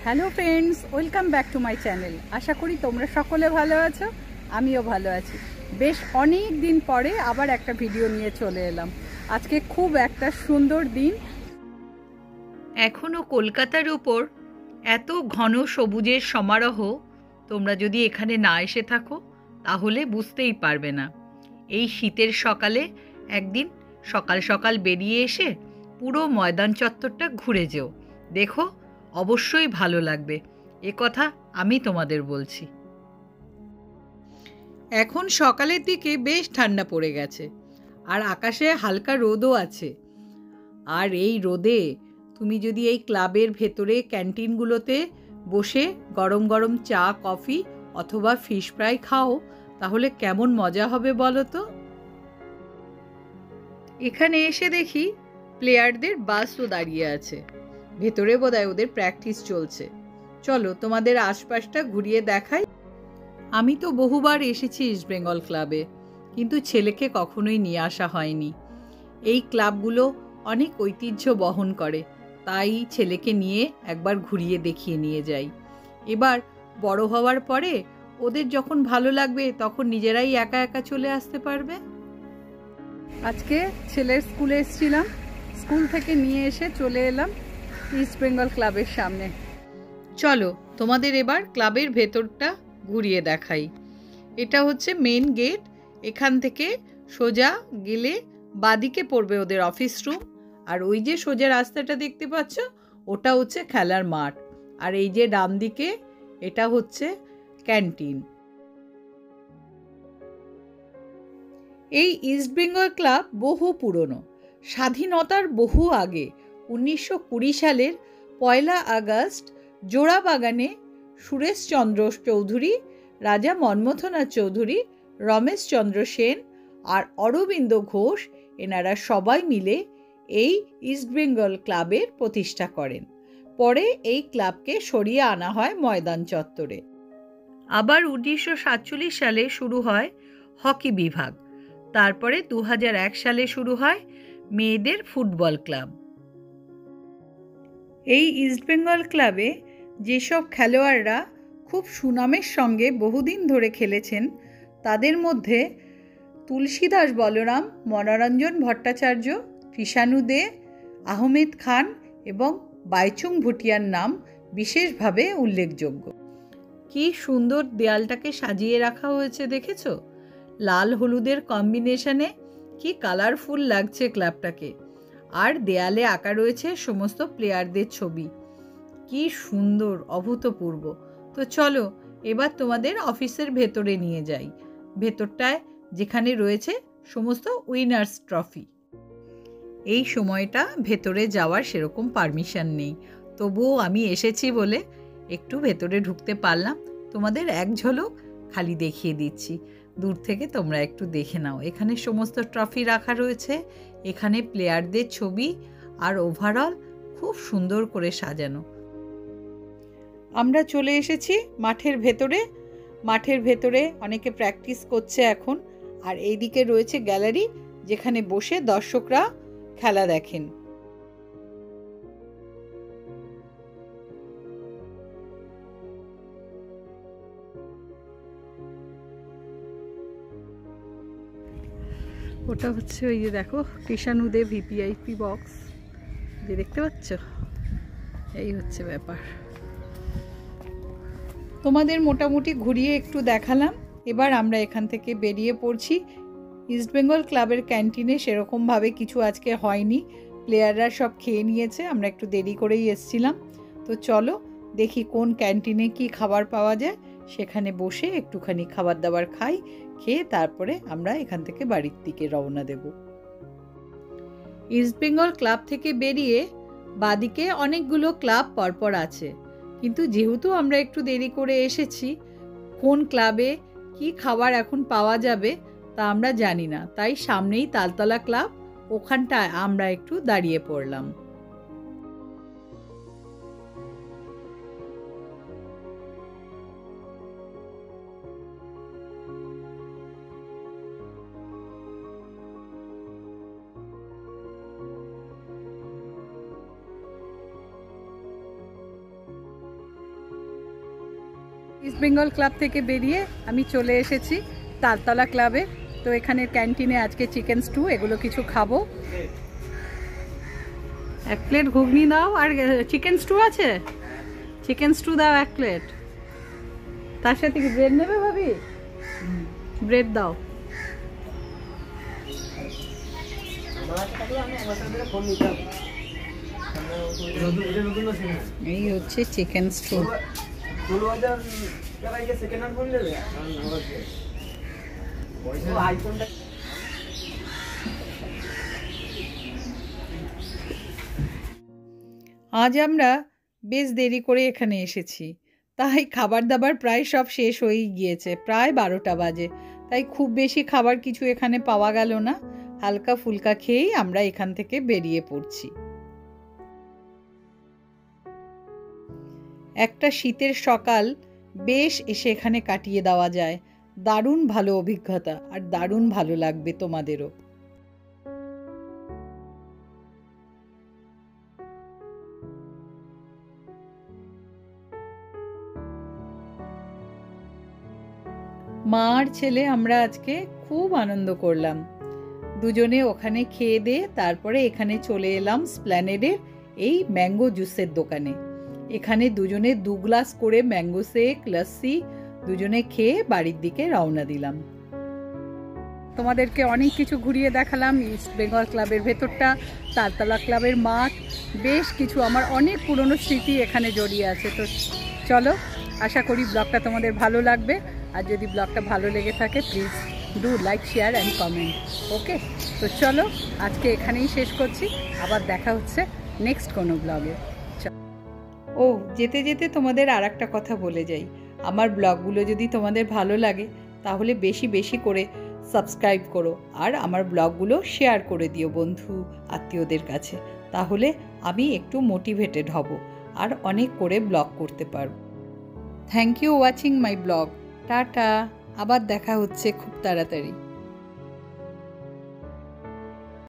Hello friends, welcome back to my channel. আশা করি তোমরা সকলে ভালো আছো, আমিও ভালো আছি। বেশ অনেক দিন পরে আবার একটা ভিডিও নিয়ে চলে এলাম। আজকে খুব একটা সুন্দর দিন। এখনও কলকাতার উপর এত ঘন সবুজের সমারোহ তোমরা যদি এখানে না এসে থাকো তাহলে বুঝতেই পারবে না। এই শীতের সকালে একদিন সকাল সকাল বেরিয়ে এসে পুরো ময়দান চত্বরটা ঘুরে যেও, দেখো অবশ্যই ভালো লাগবে। এ কথা আমি তোমাদের বলছি। এখন সকালের দিকে বেশ ঠান্ডা পড়ে গেছে আর আকাশে হালকা রোদও আছে। আর এই রোদে তুমি যদি এই ক্লাবের ভেতরে ক্যান্টিনগুলোতে বসে গরম গরম চা, কফি অথবা ফিশ ফ্রাই খাও তাহলে কেমন মজা হবে বলো তো। এখানে এসে দেখি প্লেয়ারদের বাসও দাঁড়িয়ে আছে, ভেতরে বোধহয় ওদের প্র্যাকটিস চলছে। চলো তোমাদের আশপাশটা ঘুরিয়ে দেখাই। আমি তো বহুবার এসেছি ইস্ট বেঙ্গল ক্লাবে, কিন্তু ছেলেকে কখনোই নিয়ে আসা হয়নি। এই ক্লাবগুলো অনেক ঐতিহ্য বহন করে, তাই ছেলেকে নিয়ে একবার ঘুরিয়ে দেখিয়ে নিয়ে যাই। এবার বড় হওয়ার পরে ওদের যখন ভালো লাগবে তখন নিজেরাই একা একা চলে আসতে পারবে। আজকে ছেলের স্কুলে এসেছিলাম, স্কুল থেকে নিয়ে এসে চলে এলাম ইস্ট বেঙ্গল ক্লাবের সামনে। চলো তোমাদের এবার ক্লাবের ভেতরটা ঘুরিয়ে দেখাই। এটা হচ্ছে মেন গেট। এখান থেকে সোজা গেলে বাদিকে পড়বে ওদের অফিস রুম, আর ওই যে সোজা রাস্তাটা দেখতে পাচ্ছ ওটা হচ্ছে খেলার মাঠ, আর এই যে ডান দিকে এটা হচ্ছে ক্যান্টিন। এই ইস্ট বেঙ্গল ক্লাব বহু পুরনো, স্বাধীনতার বহু আগে 1920 সালের 1 আগস্ট জোড়াবাগানে সুরেশচন্দ্র চৌধুরী, রাজা মনমথনাথ চৌধুরী, রমেশচন্দ্র সেন আর অরবিন্দ ঘোষ এনারা সবাই মিলে এই ইস্ট বেঙ্গল ক্লাবের প্রতিষ্ঠা করেন। পরে এই ক্লাবকে সরিয়ে আনা হয় ময়দান চত্বরে। আবার 1947 সালে শুরু হয় হকি বিভাগ। তারপরে 2001 সালে শুরু হয় মেয়েদের ফুটবল ক্লাব। এই ইস্ট বেঙ্গল ক্লাবে যেসব খেলোয়াড়রা খুব সুনামের সঙ্গে বহুদিন ধরে খেলেছেন তাদের মধ্যে তুলসীদাস বলরাম, মনোরঞ্জন ভট্টাচার্য, কৃষাণু দে, আহমেদ খান এবং বাইচুং ভুটিয়ার নাম বিশেষভাবে উল্লেখযোগ্য। কি সুন্দর দেয়ালটাকে সাজিয়ে রাখা হয়েছে দেখেছো? লাল হলুদের কম্বিনেশনে কি কালারফুল লাগছে ক্লাবটাকে। আর দেয়ালে আঁকা রয়েছে সমস্ত প্লেয়ারদের ছবি। কি সুন্দর, অভূতপূর্ব। তো চলো এবার তোমাদের অফিসের ভেতরে নিয়ে যাই, ভেতরটায় যেখানে রয়েছে সমস্ত উইনার্স ট্রফি। এই সময়টা ভেতরে যাওয়ার সেরকম পারমিশন নেই, তবুও আমি এসেছি বলে একটু ভেতরে ঢুকতে পারলাম। তোমাদের এক ঝলক খালি দেখিয়ে দিচ্ছি, দূর থেকে তোমরা একটু দেখে নাও। এখানে সমস্ত ট্রফি রাখা রয়েছে, এখানে প্লেয়ারদের ছবি, আর ওভারঅল খুব সুন্দর করে সাজানো। আমরা চলে এসেছি মাঠের ভেতরে। মাঠের ভেতরে অনেকে প্র্যাকটিস করছে এখন, আর এইদিকে রয়েছে গ্যালারি যেখানে বসে দর্শকরা খেলা দেখেন। ওটা হচ্ছে ওই যে দেখো কৃষাণু দে ভিপিআইপি বক্স, যে দেখতে পাচ্ছ, এই হচ্ছে ব্যাপার। তোমাদের মোটামুটি ঘুরিয়ে একটু দেখালাম। এবার আমরা এখান থেকে বেরিয়ে পড়ছি। ইস্ট বেঙ্গল ক্লাবের ক্যান্টিনে সেরকমভাবে কিছু আজকে হয়নি, প্লেয়াররা সব খেয়ে নিয়েছে, আমরা একটু দেরি করেই এসছিলাম। তো চলো দেখি কোন ক্যান্টিনে কি খাবার পাওয়া যায়, সেখানে বসে একটুখানি খাবার দাবার খাই, খেয়ে তারপরে আমরা এখান থেকে বাড়ির দিকে রওনা দেব। ইস্ট বেঙ্গল ক্লাব থেকে বেরিয়ে বাদিকে অনেকগুলো ক্লাব পরপর আছে, কিন্তু যেহেতু আমরা একটু দেরি করে এসেছি, কোন ক্লাবে কি খাবার এখন পাওয়া যাবে তা আমরা জানি না, তাই সামনেই তালতলা ক্লাব, ওখানটায় আমরা একটু দাঁড়িয়ে পড়লাম। ইস্ট বেঙ্গল ক্লাব থেকে বেরিয়ে আমি চলে এসেছি তালতলা ক্লাবে। তো এখানের ক্যান্টিনে আজকে চিকেন স্টু এগুলো কিছু খাবো। 1 প্লেট ঘুগনি দাও, আর চিকেন স্টু আছে? চিকেন স্টু দাও 1 প্লেট। তার সাথে কি ব্রেড নেবে ভাবি? ব্রেড দাও। এই হচ্ছে চিকেন স্টু। আজ আমরা বেশ দেরি করে এখানে এসেছি, তাই খাবার দাবার প্রায় সব শেষ হয়েই গিয়েছে, প্রায় 12টা বাজে। তাই খুব বেশি খাবার কিছু এখানে পাওয়া গেল না, হালকা ফুলকা খেয়েই আমরা এখান থেকে বেরিয়ে পড়ছি। একটা শীতের সকাল বেশ এসে এখানে কাটিয়ে দেওয়া যায়। দারুণ ভালো অভিজ্ঞতা, আর দারুণ ভালো লাগবে তোমাদেরও। মা আর ছেলে আমরা আজকে খুব আনন্দ করলাম। দুজনে ওখানে খেয়ে দিয়ে তারপরে এখানে চলে এলাম স্প্ল্যানেডের এই ম্যাঙ্গো জুসের দোকানে। এখানে দুজনে 2 গ্লাস করে ম্যাঙ্গো শেক, লস্যি দুজনে খেয়ে বাড়ির দিকে রওনা দিলাম। তোমাদেরকে অনেক কিছু ঘুরিয়ে দেখালাম, ইস্ট বেঙ্গল ক্লাবের ভেতরটা, তালতলা ক্লাবের মাঠ, বেশ কিছু আমার অনেক পুরনো স্মৃতি এখানে জড়িয়ে আছে। তো চলো, আশা করি ব্লগটা তোমাদের ভালো লাগবে। আর যদি ব্লগটা ভালো লেগে থাকে please do like, share and comment. Okay, তো চলো আজকে এখানেই শেষ করছি, আবার দেখা হচ্ছে নেক্সট কোনো ব্লগে। ও যেতে যেতে তোমাদের আর একটা কথা বলে যাই, আমার ব্লগগুলো যদি তোমাদের ভালো লাগে তাহলে বেশি বেশি করে সাবস্ক্রাইব করো, আর আমার ব্লগগুলো শেয়ার করে দিও বন্ধু আত্মীয়দের কাছে। তাহলে আমি একটু মোটিভেটেড হব আর অনেক করে ব্লগ করতে পারব। Thank you watching my blog. Tata, আবার দেখা হচ্ছে খুব তাড়াতাড়ি।